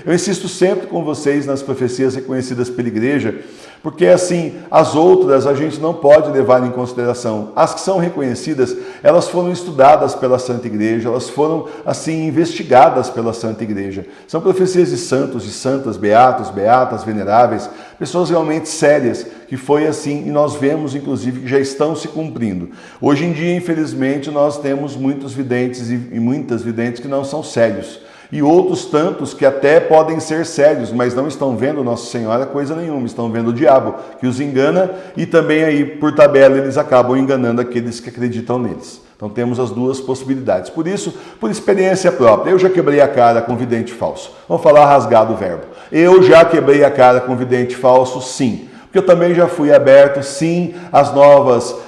Eu insisto sempre com vocês nas profecias reconhecidas pela igreja, porque assim, as outras a gente não pode levar em consideração. As que são reconhecidas, elas foram estudadas pela Santa Igreja, elas foram assim investigadas pela Santa Igreja. São profecias de santos e santas, beatos, beatas, veneráveis, pessoas realmente sérias, que foi assim, e nós vemos inclusive que já estão se cumprindo. Hoje em dia, infelizmente, nós temos muitos videntes e muitas videntes que não são sérios. E outros tantos que até podem ser sérios, mas não estão vendo Nossa Senhora coisa nenhuma, estão vendo o diabo, que os engana, e também aí, por tabela, eles acabam enganando aqueles que acreditam neles. Então temos as duas possibilidades. Por isso, por experiência própria, eu já quebrei a cara com vidente falso. Vamos falar rasgado o verbo. Eu já quebrei a cara com vidente falso, sim. Porque eu também já fui aberto, sim, às novas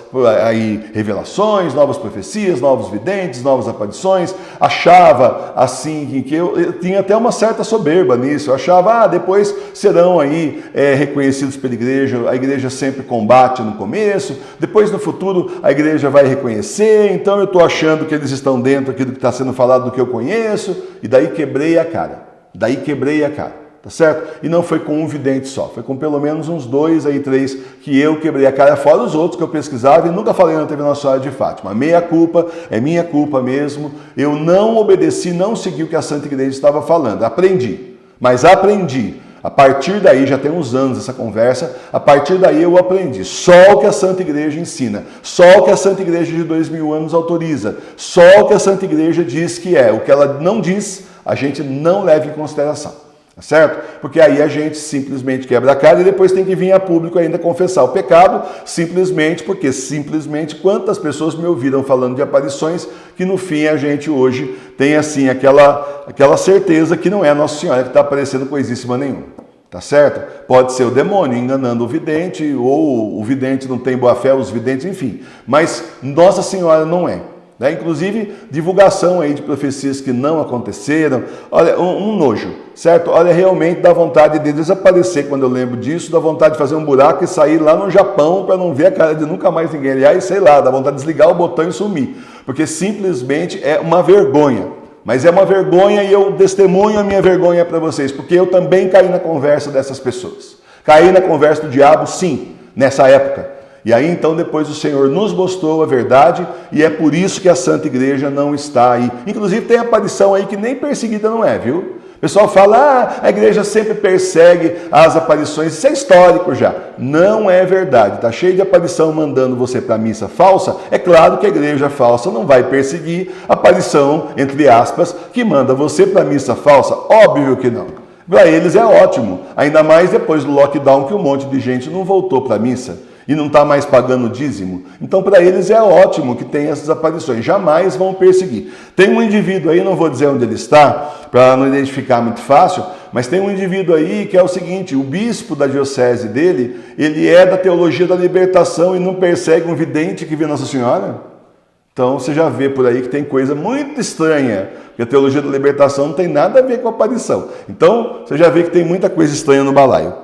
revelações, novas profecias, novos videntes, novas aparições. Achava assim que eu tinha até uma certa soberba nisso. Eu achava, depois serão aí reconhecidos pela igreja. A igreja sempre combate no começo, depois no futuro a igreja vai reconhecer. Então eu estou achando que eles estão dentro aqui do que está sendo falado, do que eu conheço, e daí quebrei a cara. Tá certo? E não foi com um vidente só, foi com pelo menos uns 2 aí 3 que eu quebrei a cara, fora os outros que eu pesquisava e nunca falei na TV Nossa Senhora de Fátima. Meia culpa, é minha culpa mesmo, eu não obedeci, não segui o que a Santa Igreja estava falando, aprendi. A partir daí, já tem uns anos essa conversa, a partir daí eu aprendi. Só o que a Santa Igreja ensina, só o que a Santa Igreja de 2000 anos autoriza, só o que a Santa Igreja diz que é, o que ela não diz, a gente não leva em consideração. Certo? Porque aí a gente simplesmente quebra a cara e depois tem que vir a público ainda confessar o pecado, simplesmente quantas pessoas me ouviram falando de aparições que no fim a gente hoje tem assim aquela certeza que não é a Nossa Senhora que está aparecendo coisíssima nenhuma. Tá certo? Pode ser o demônio enganando o vidente, ou o vidente não tem boa fé, os videntes, enfim. Mas Nossa Senhora não é. Inclusive, divulgação aí de profecias que não aconteceram. Olha, um nojo, certo? Olha, realmente dá vontade de desaparecer quando eu lembro disso, dá vontade de fazer um buraco e sair lá no Japão para não ver a cara de nunca mais ninguém. Aliás, sei lá, dá vontade de desligar o botão e sumir, porque simplesmente é uma vergonha. Mas é uma vergonha e eu testemunho a minha vergonha para vocês, porque eu também caí na conversa dessas pessoas. Caí na conversa do diabo, sim, nessa época. E aí, então, depois o Senhor nos mostrou a verdade e é por isso que a Santa Igreja não está aí. Inclusive, tem aparição aí que nem perseguida não é, viu? O pessoal fala, a igreja sempre persegue as aparições. Isso é histórico já. Não é verdade. Está cheio de aparição mandando você para a missa falsa. É claro que a igreja falsa não vai perseguir a aparição, entre aspas, que manda você para a missa falsa. Óbvio que não. Para eles é ótimo. Ainda mais depois do lockdown que um monte de gente não voltou para a missa e não está mais pagando dízimo. Então, para eles é ótimo que tenha essas aparições, jamais vão perseguir. Tem um indivíduo aí, não vou dizer onde ele está, para não identificar muito fácil, mas tem um indivíduo aí que é o seguinte, o bispo da diocese dele, ele é da teologia da libertação e não persegue um vidente que vê Nossa Senhora. Então, você já vê por aí que tem coisa muito estranha, porque a teologia da libertação não tem nada a ver com a aparição. Então, você já vê que tem muita coisa estranha no balaio.